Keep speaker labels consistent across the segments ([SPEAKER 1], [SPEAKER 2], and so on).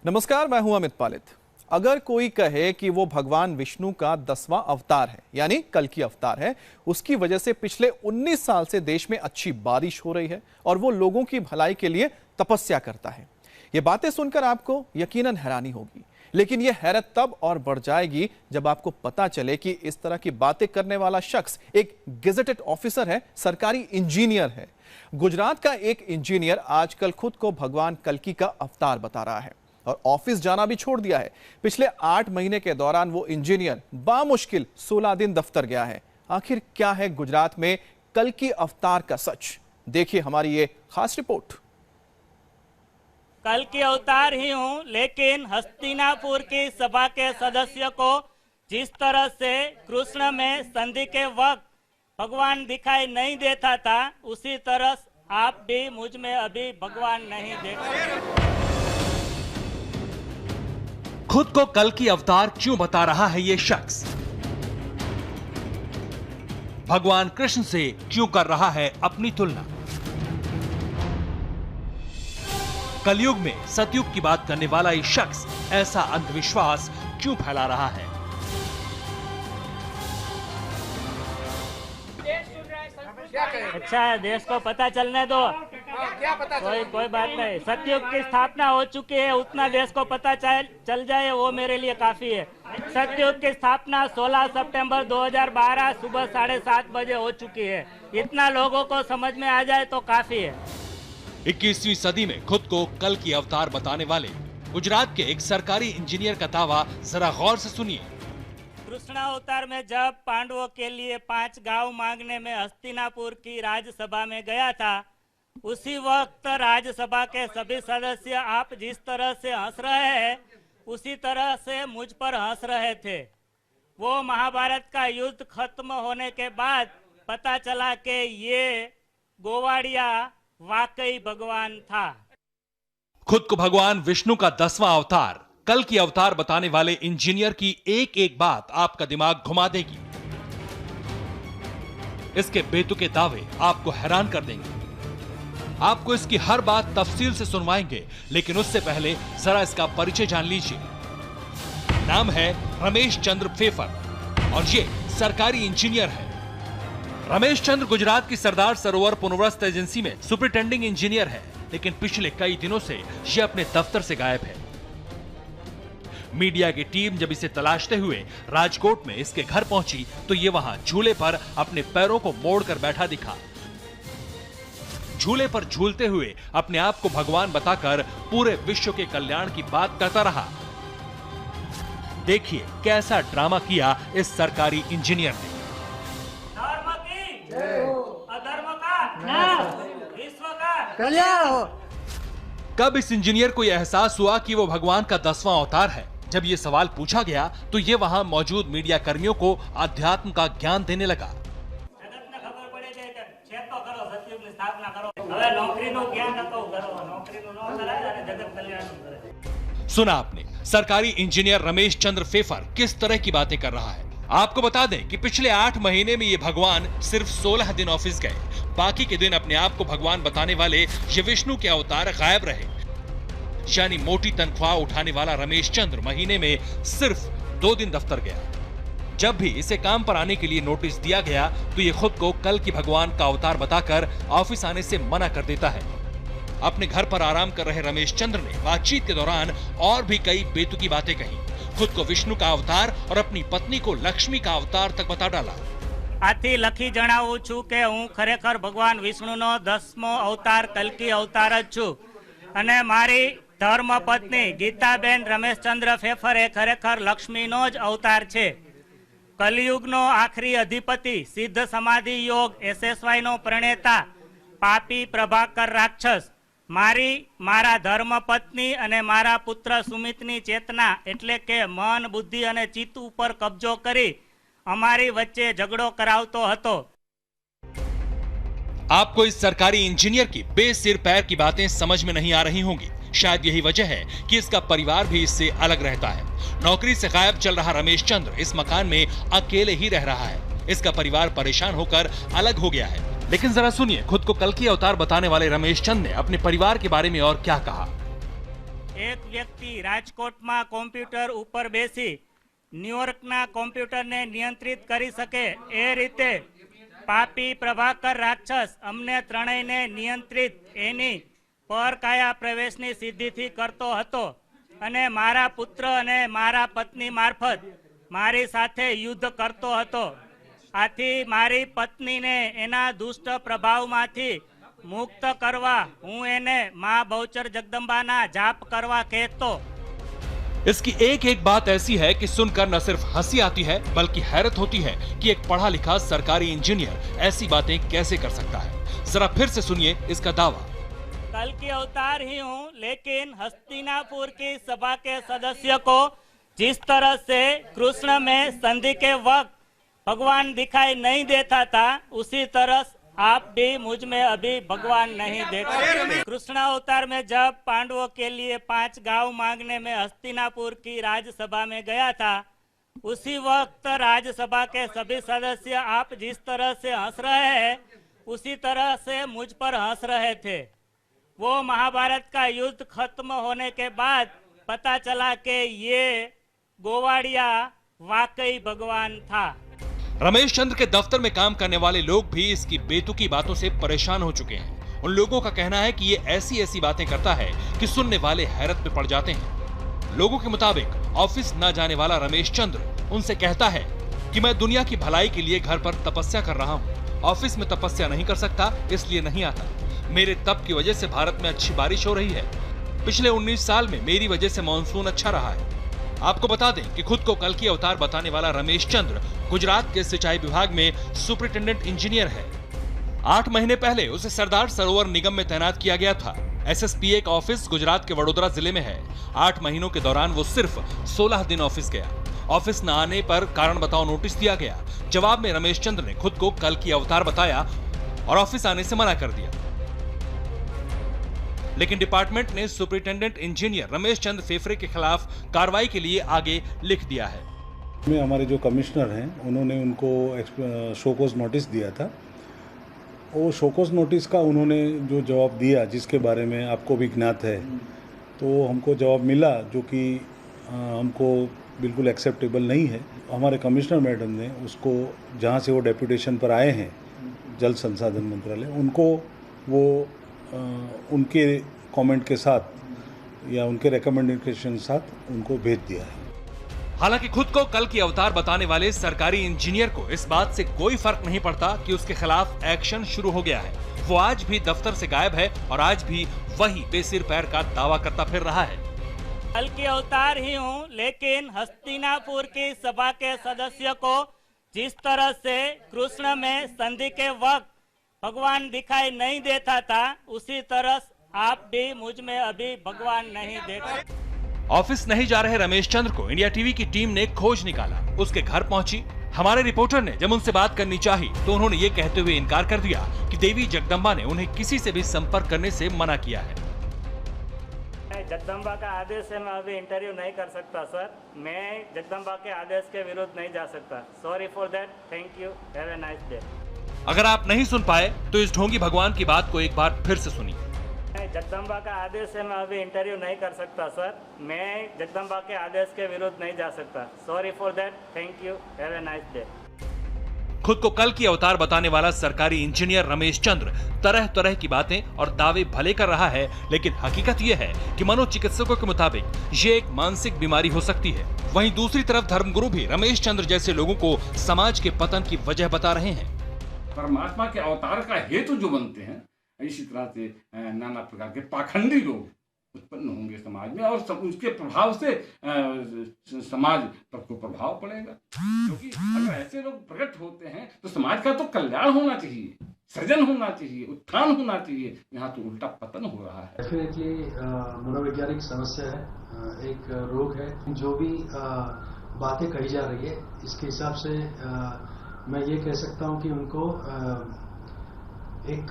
[SPEAKER 1] नमस्कार, मैं हूं अमित पालित। अगर कोई कहे कि वो भगवान विष्णु का 10वां अवतार है, यानी कल की अवतार है, उसकी वजह से पिछले 19 साल से देश में अच्छी बारिश हो रही है और वो लोगों की भलाई के लिए तपस्या करता है, ये बातें सुनकर आपको यकीनन हैरानी होगी। लेकिन ये हैरत तब और बढ़ जाएगी जब आपको पता चले कि इस तरह की बातें करने वाला शख्स एक गेजेटेड ऑफिसर है, सरकारी इंजीनियर है। गुजरात का एक इंजीनियर आजकल खुद को भगवान कल्कि का अवतार बता रहा है और ऑफिस जाना भी छोड़ दिया है। पिछले 8 महीने के दौरान वो इंजीनियर बामुश्किल 16 दिन दफ्तर गया है। आखिर क्या है गुजरात में कल्कि अवतार का सच? देखिए हमारी ये खास रिपोर्ट।
[SPEAKER 2] कल्कि अवतार ही हूँ, लेकिन हस्तिनापुर की सभा के सदस्य को जिस तरह से कृष्ण में संधि के वक्त भगवान दिखाई नहीं देता था, उसी तरह आप भी मुझ में अभी भगवान नहीं देखते।
[SPEAKER 3] खुद को कल्कि अवतार क्यों बता रहा है ये शख्स? भगवान कृष्ण से क्यों कर रहा है अपनी तुलना? कलयुग में सतयुग की बात करने वाला ये शख्स ऐसा अंधविश्वास क्यों फैला रहा है?
[SPEAKER 2] अच्छा है, देश को पता चलने दो।
[SPEAKER 4] क्या पता
[SPEAKER 2] कोई बात नहीं। सतयुग की स्थापना हो चुकी है, उतना देश को पता चल जाए वो मेरे लिए काफी है। सतयुग की स्थापना 16 सितंबर 2012 सुबह 7:30 बजे हो चुकी है। इतना लोगों को समझ में आ जाए तो काफी है।
[SPEAKER 3] 21वीं सदी में खुद को कल्कि अवतार बताने वाले गुजरात के एक सरकारी इंजीनियर का दावा जरा गौर से सुनिए।
[SPEAKER 2] कृष्ण अवतार में जब पांडवों के लिए 5 गांव मांगने में हस्तिनापुर की राज्यसभा में गया था, उसी वक्त राज्यसभा के सभी सदस्य आप जिस तरह से हंस रहे हैं, उसी तरह से मुझ पर हंस रहे थे। वो महाभारत का युद्ध खत्म होने के बाद पता चला कि ये गोवाड़िया वाकई भगवान था।
[SPEAKER 3] खुद को भगवान विष्णु का 10वां अवतार कल्कि अवतार बताने वाले इंजीनियर की एक एक बात आपका दिमाग घुमा देगी। इसके बेतुके दावे आपको हैरान कर देंगे। आपको इसकी हर बात तफसील से सुनवाएंगे, लेकिन उससे पहले जरा इसका परिचय जान लीजिए। नाम है रमेश चंद्र फेफर और ये सरकारी इंजीनियर है। रमेश चंद्र गुजरात की सरदार सरोवर पुनर्वास एजेंसी में सुपरिटेंडिंग इंजीनियर है, लेकिन पिछले कई दिनों से ये अपने दफ्तर से गायब है। मीडिया की टीम जब इसे तलाशते हुए राजकोट में इसके घर पहुंची तो ये वहां झूले पर अपने पैरों को मोड़कर बैठा दिखा। झूले पर झूलते हुए अपने आप को भगवान बताकर पूरे विश्व के कल्याण की बात करता रहा। देखिए कैसा ड्रामा किया इस सरकारी इंजीनियर ने।
[SPEAKER 2] धर्म की अधर्म का विश्व का
[SPEAKER 4] कल्याण हो।
[SPEAKER 3] कब इस इंजीनियर को यह एहसास हुआ कि वो भगवान का 10वां अवतार है? जब ये सवाल पूछा गया तो ये वहां मौजूद मीडिया कर्मियों को अध्यात्म का ज्ञान देने लगा। सुना आपने, सरकारी इंजीनियर रमेश चंद्र फेफर किस तरह की बातें कर रहा है। आपको बता दें कि पिछले 8 महीने में ये भगवान सिर्फ 16 दिन ऑफिस गए, बाकी के दिन अपने आप को भगवान बताने वाले ये विष्णु के अवतार गायब रहे। यानी मोटी तनख्वाह उठाने वाला रमेश चंद्र महीने में सिर्फ 2 दिन दफ्तर गया। जब भी इसे काम पर आने के लिए नोटिस दिया गया तो ये खुद को कल्कि भगवान का अवतार बताकर ऑफिस आने से मना कर देता है। अपने घर पर आराम कर रहे रमेश चंद्र ने बातचीत के दौरान और भी कई बेतुकी बातें कही। खुद को विष्णु का अवतार और अपनी पत्नी को लक्ष्मी का अवतार तक बता डाला।
[SPEAKER 2] आथी लखी जणावुं छुं के हूँ खरेखर भगवान विष्णुनो 10मो अवतार कल्कि अवतार ज छुं अने मारी धर्म पत्नी गीताबेन रमेशचंद्र फेफर ए खरेखर लक्ष्मीनो ज अवतार छे। कलियुगनो आखरी अधिपति सिद्ध समाधि योग SSY नो प्रणेता पापी प्रभाकर राक्षस मारा धर्म पत्नी अने मारा पुत्र सुमितनी चेतना एटले के मन बुद्धि अने चित्त उपर कब्जो करी अमारी वच्चे झगड़ो करावतो हतो।
[SPEAKER 3] आपको इस सरकारी इंजीनियर की बेसिर पैर की बातें समझ में नहीं आ रही होंगी। शायद यही वजह है कि इसका परिवार भी इससे अलग रहता है। नौकरी से गायब चल रहा रमेश चंद्र इस मकान में अकेले ही रह रहा है। इसका परिवार परेशान होकर अलग हो गया है। लेकिन जरा सुनिए खुद को कल्कि अवतार बताने वाले रमेश चंद ने अपने परिवार के बारे में और क्या कहा।
[SPEAKER 2] એક વ્યક્તિ રાજકોટમાં કોમ્પ્યુટર ઉપર બેસી ન્યુયોર્કના કોમ્પ્યુટરને નિયંત્રિત કરી શકે એ રીતે પાપી પ્રભાકર રાક્ષસ અમને ત્રણેયને નિયંત્રિત એની પરકાયા પ્રવેશની સિદ્ધિથી કરતો હતો અને મારા પુત્ર અને મારા પત્ની મારફત મારી સાથે યુદ્ધ કરતો હતો. આથી મારી પત્નીને એના દુષ્ટ પ્રભાવમાંથી મુક્ત કરવા હું એને માં બહુચર जगदम्बाना जाप करवा कहतो.
[SPEAKER 3] इसकी एक एक बात ऐसी है कि सुनकर न सिर्फ हंसी आती है बल्कि हैरत होती है कि एक पढ़ा लिखा सरकारी इंजीनियर ऐसी बातें कैसे कर सकता है. जरा फिर से सुनिए इसका दावा.
[SPEAKER 2] कल की अवतार ही हूँ, लेकिन हस्तिनापुर की सभा के सदस्य को जिस तरह से कृष्ण में संधि के वक्त भगवान दिखाई नहीं देता था, उसी तरह आप भी मुझ में अभी भगवान नहीं देख सकते. कृष्ण अवतार में जब पांडवों के लिए 5 गांव मांगने में हस्तिनापुर की राज्यसभा में गया था, उसी वक्त राज्यसभा के सभी सदस्य आप जिस तरह से हंस रहे हैं उसी तरह से मुझ पर हंस रहे थे. वो महाभारत का युद्ध खत्म होने के बाद पता चला कि ये गोवाड़िया वाकई भगवान था.
[SPEAKER 3] रमेश चंद्र के दफ्तर में काम करने वाले लोग भी इसकी बेतुकी बातों से परेशान हो चुके हैं. उन लोगों का कहना है कि ये ऐसी ऐसी बातें करता है कि सुनने वाले हैरत में पड़ जाते हैं. लोगों के मुताबिक ऑफिस न जाने वाला रमेश चंद्र उनसे कहता है कि मैं दुनिया की भलाई के लिए घर पर तपस्या कर रहा हूँ. ऑफिस में तपस्या नहीं कर सकता, इसलिए नहीं आता. मेरे तप की वजह से भारत में अच्छी बारिश हो रही है. पिछले 19 साल में मेरी वजह से मॉनसून अच्छा रहा है. आपको बता दें कि खुद को कल की अवतार बताने वाला रमेश चंद्र गुजरात के सिंचाई विभाग में सुपरिटेंडेंट इंजीनियर है. 8 महीने पहले उसे सरदार सरोवर निगम में तैनात किया गया था. SSPA का ऑफिस गुजरात के वडोदरा जिले में है. 8 महीनों के दौरान वो सिर्फ 16 दिन ऑफिस गया. ऑफिस न आने पर कारण बताओ नोटिस दिया गया. जवाब में रमेश चंद्र ने खुद को कल की अवतार बताया और ऑफिस आने से मना कर दिया. लेकिन डिपार्टमेंट ने सुपरिटेंडेंट इंजीनियर रमेश चंद्र फेफरे के खिलाफ कार्रवाई के लिए आगे लिख दिया है.
[SPEAKER 5] में हमारे जो कमिश्नर हैं उन्होंने उनको शोकॉज नोटिस दिया था. वो शोकॉज नोटिस का उन्होंने जो जवाब दिया जिसके बारे में आपको भी ज्ञात है, तो हमको जवाब मिला जो कि हमको बिल्कुल एक्सेप्टेबल नहीं है. हमारे कमिश्नर मैडम ने उसको जहाँ से वो डेप्यूटेशन पर आए हैं जल संसाधन मंत्रालय, उनको वो उनके कमेंट के साथ या उनके रिकमेंडेशन के साथ उनको भेज दिया है.
[SPEAKER 3] हालांकि खुद को कल की अवतार बताने वाले सरकारी इंजीनियर को इस बात से कोई फर्क नहीं पड़ता कि उसके खिलाफ एक्शन शुरू हो गया है. वो आज भी दफ्तर से गायब है और आज भी वही बेसिर पैर का दावा करता फिर रहा है.
[SPEAKER 2] कल की अवतार ही हूँ, लेकिन हस्तिनापुर की सभा के सदस्य को जिस तरह से कृष्ण में संधि के वक्त भगवान दिखाई नहीं देता था, उसी तरह आप भी मुझ में अभी भगवान नहीं देख सकते.
[SPEAKER 3] ऑफिस नहीं जा रहे रमेश चंद्र को इंडिया टीवी की टीम ने खोज निकाला. उसके घर पहुंची. हमारे रिपोर्टर ने जब उनसे बात करनी चाही तो उन्होंने ये कहते हुए इनकार कर दिया कि देवी जगदम्बा ने उन्हें किसी से भी संपर्क करने से मना किया है.
[SPEAKER 2] जगदम्बा का आदेश से मैं अभी इंटरव्यू नहीं कर सकता सर. मैं जगदम्बा के आदेश के विरुद्ध नहीं जा सकता. Sorry for that. Thank you. Have a nice day.
[SPEAKER 3] अगर आप नहीं सुन पाए तो इस ढोंगी भगवान की बात को एक बार फिर से सुनिए.
[SPEAKER 2] जगदम्बा का आदेश से मैं अभी इंटरव्यू नहीं कर सकता सर. मैं जगदम्बा के आदेश के विरुद्ध नहीं जा सकता. Sorry for that. Thank you. Have a nice day.
[SPEAKER 3] खुद को कल की अवतार बताने वाला सरकारी इंजीनियर रमेश चंद्र तरह तरह की बातें और दावे भले कर रहा है, लेकिन हकीकत यह है कि मनोचिकित्सकों के मुताबिक ये एक मानसिक बीमारी हो सकती है. वहीं दूसरी तरफ धर्मगुरु भी रमेश चंद्र जैसे लोगों को समाज के पतन की वजह बता रहे हैं.
[SPEAKER 6] परमात्मा के अवतार का हेतु जो बनते हैं, इसी तरह से नाना प्रकार के पाखंडी लोग उत्पन्न होंगे समाज में और उसके प्रभाव से समाज पर को प्रभाव पड़ेगा. क्योंकि अगर ऐसे लोग प्रकट होते हैं तो समाज का तो कल्याण होना चाहिए, सृजन होना चाहिए, उत्थान होना चाहिए. यहाँ तो उल्टा पतन हो रहा है.
[SPEAKER 7] डेफिनेटली मनोवैज्ञानिक समस्या है, एक रोग है. जो भी बातें कही जा रही है इसके हिसाब से मैं ये कह सकता हूँ कि उनको एक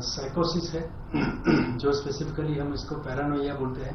[SPEAKER 7] साइकोसिस है जो स्पेसिफिकली हम इसको पैरानोइया बोलते हैं.